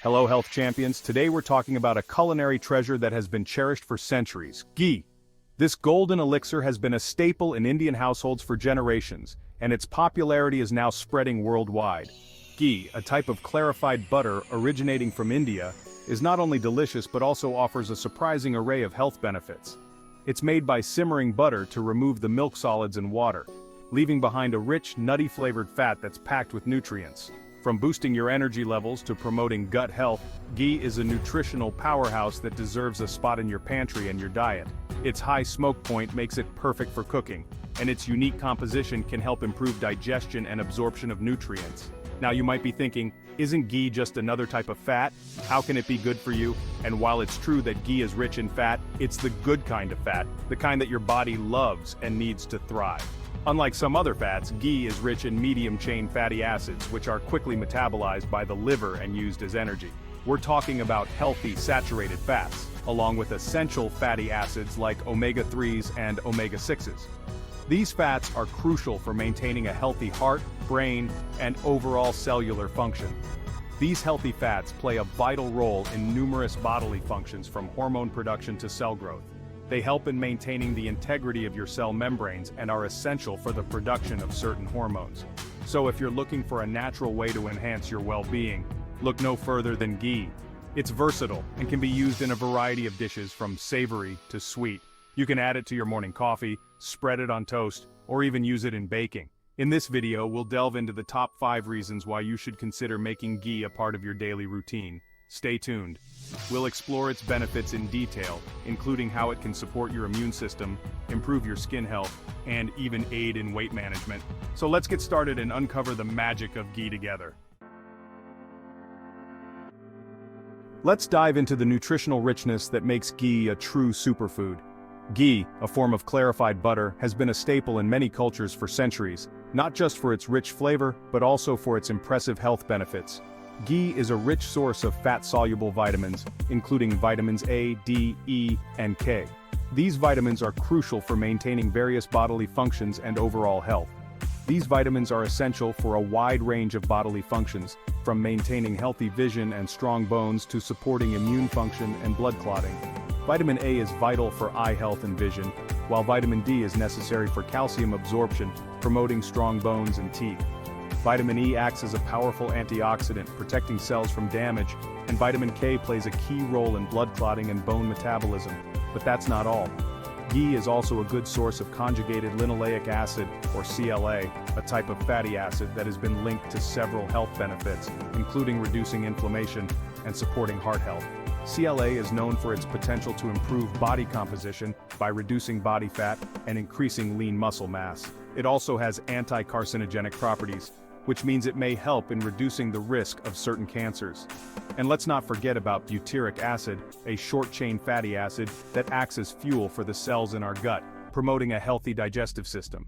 Hello, health champions. Today we're talking about a culinary treasure that has been cherished for centuries, ghee. This golden elixir has been a staple in Indian households for generations, and its popularity is now spreading worldwide. Ghee, a type of clarified butter originating from India, is not only delicious but also offers a surprising array of health benefits. It's made by simmering butter to remove the milk solids and water, leaving behind a rich, nutty-flavored fat that's packed with nutrients. From boosting your energy levels to promoting gut health, ghee is a nutritional powerhouse that deserves a spot in your pantry and your diet. Its high smoke point makes it perfect for cooking, and its unique composition can help improve digestion and absorption of nutrients. Now you might be thinking, isn't ghee just another type of fat? How can it be good for you? And while it's true that ghee is rich in fat, it's the good kind of fat, the kind that your body loves and needs to thrive. Unlike some other fats, ghee is rich in medium-chain fatty acids, which are quickly metabolized by the liver and used as energy. We're talking about healthy, saturated fats, along with essential fatty acids like omega-3s and omega-6s. These fats are crucial for maintaining a healthy heart, brain, and overall cellular function. These healthy fats play a vital role in numerous bodily functions from hormone production to cell growth. They help in maintaining the integrity of your cell membranes and are essential for the production of certain hormones. So if you're looking for a natural way to enhance your well-being, look no further than ghee. It's versatile and can be used in a variety of dishes from savory to sweet. You can add it to your morning coffee, spread it on toast, or even use it in baking. In this video, we'll delve into the top 5 reasons why you should consider making ghee a part of your daily routine. Stay tuned. We'll explore its benefits in detail, including how it can support your immune system, improve your skin health, and even aid in weight management. So let's get started and uncover the magic of ghee together. Let's dive into the nutritional richness that makes ghee a true superfood. Ghee, a form of clarified butter, has been a staple in many cultures for centuries, not just for its rich flavor, but also for its impressive health benefits. Ghee is a rich source of fat-soluble vitamins, including vitamins A, D, E, and K. These vitamins are crucial for maintaining various bodily functions and overall health. These vitamins are essential for a wide range of bodily functions, from maintaining healthy vision and strong bones to supporting immune function and blood clotting. Vitamin A is vital for eye health and vision, while vitamin D is necessary for calcium absorption, promoting strong bones and teeth. Vitamin E acts as a powerful antioxidant, protecting cells from damage, and vitamin K plays a key role in blood clotting and bone metabolism. But that's not all. Ghee is also a good source of conjugated linoleic acid, or CLA, a type of fatty acid that has been linked to several health benefits, including reducing inflammation and supporting heart health. CLA is known for its potential to improve body composition by reducing body fat and increasing lean muscle mass. It also has anti-carcinogenic properties, which means it may help in reducing the risk of certain cancers. And let's not forget about butyric acid, a short-chain fatty acid that acts as fuel for the cells in our gut, promoting a healthy digestive system.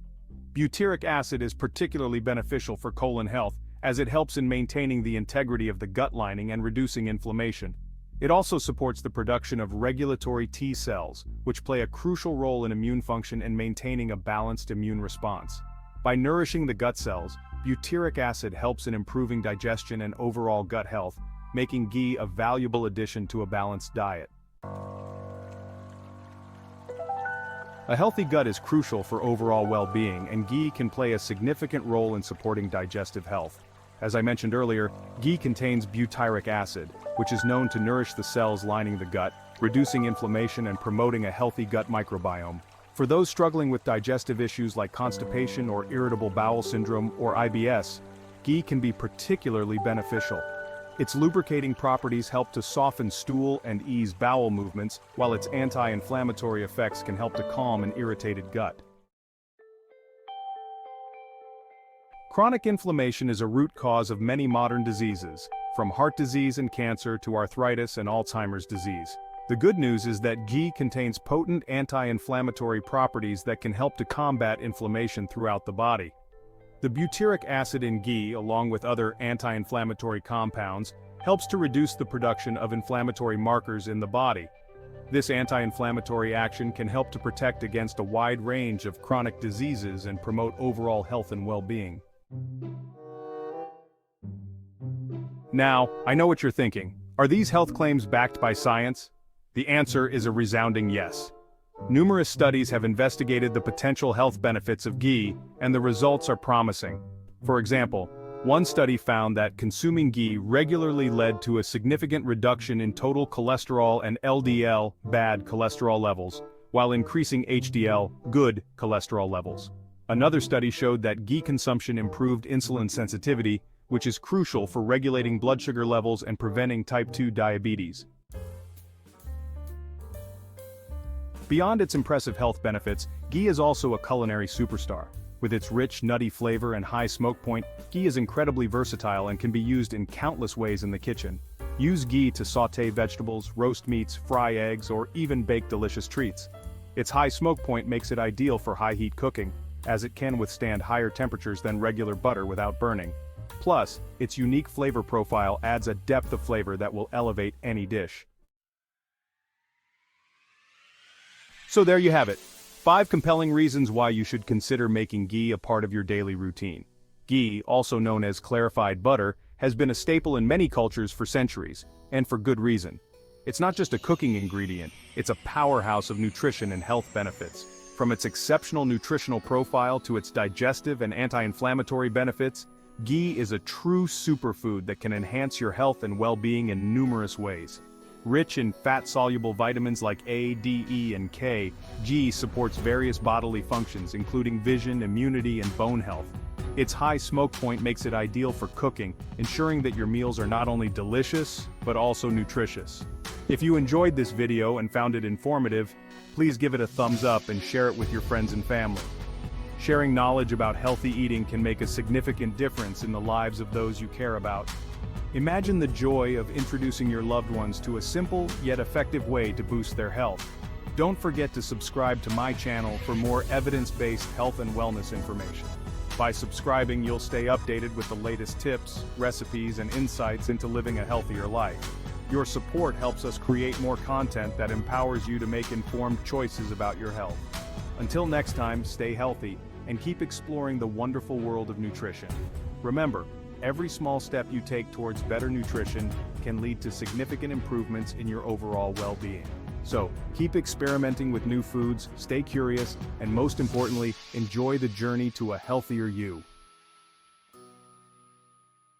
Butyric acid is particularly beneficial for colon health, as it helps in maintaining the integrity of the gut lining and reducing inflammation. It also supports the production of regulatory T cells, which play a crucial role in immune function and maintaining a balanced immune response. By nourishing the gut cells, butyric acid helps in improving digestion and overall gut health, making ghee a valuable addition to a balanced diet. A healthy gut is crucial for overall well-being, and ghee can play a significant role in supporting digestive health. As I mentioned earlier, ghee contains butyric acid, which is known to nourish the cells lining the gut, reducing inflammation and promoting a healthy gut microbiome. For those struggling with digestive issues like constipation or irritable bowel syndrome or IBS, ghee can be particularly beneficial. Its lubricating properties help to soften stool and ease bowel movements, while its anti-inflammatory effects can help to calm an irritated gut. Chronic inflammation is a root cause of many modern diseases, from heart disease and cancer to arthritis and Alzheimer's disease. The good news is that ghee contains potent anti-inflammatory properties that can help to combat inflammation throughout the body. The butyric acid in ghee, along with other anti-inflammatory compounds, helps to reduce the production of inflammatory markers in the body. This anti-inflammatory action can help to protect against a wide range of chronic diseases and promote overall health and well-being. Now, I know what you're thinking. Are these health claims backed by science? The answer is a resounding yes. Numerous studies have investigated the potential health benefits of ghee, and the results are promising. For example, one study found that consuming ghee regularly led to a significant reduction in total cholesterol and LDL, bad cholesterol levels, while increasing HDL, good cholesterol levels. Another study showed that ghee consumption improved insulin sensitivity, which is crucial for regulating blood sugar levels and preventing type 2 diabetes. Beyond its impressive health benefits, ghee is also a culinary superstar. With its rich, nutty flavor and high smoke point, ghee is incredibly versatile and can be used in countless ways in the kitchen. Use ghee to sauté vegetables, roast meats, fry eggs, or even bake delicious treats. Its high smoke point makes it ideal for high-heat cooking, as it can withstand higher temperatures than regular butter without burning. Plus, its unique flavor profile adds a depth of flavor that will elevate any dish. So there you have it. 5 compelling reasons why you should consider making ghee a part of your daily routine. Ghee, also known as clarified butter, has been a staple in many cultures for centuries, and for good reason. It's not just a cooking ingredient, it's a powerhouse of nutrition and health benefits. From its exceptional nutritional profile to its digestive and anti-inflammatory benefits, ghee is a true superfood that can enhance your health and well-being in numerous ways. Rich in fat-soluble vitamins like A, D, E, and K, ghee supports various bodily functions including vision, immunity, and bone health. Its high smoke point makes it ideal for cooking, ensuring that your meals are not only delicious, but also nutritious. If you enjoyed this video and found it informative, please give it a thumbs up and share it with your friends and family. Sharing knowledge about healthy eating can make a significant difference in the lives of those you care about. Imagine the joy of introducing your loved ones to a simple yet effective way to boost their health. Don't forget to subscribe to my channel for more evidence-based health and wellness information. By subscribing, you'll stay updated with the latest tips, recipes, and insights into living a healthier life. Your support helps us create more content that empowers you to make informed choices about your health. Until next time, stay healthy and keep exploring the wonderful world of nutrition. Remember, every small step you take towards better nutrition can lead to significant improvements in your overall well-being. So, keep experimenting with new foods, stay curious, and most importantly, enjoy the journey to a healthier you.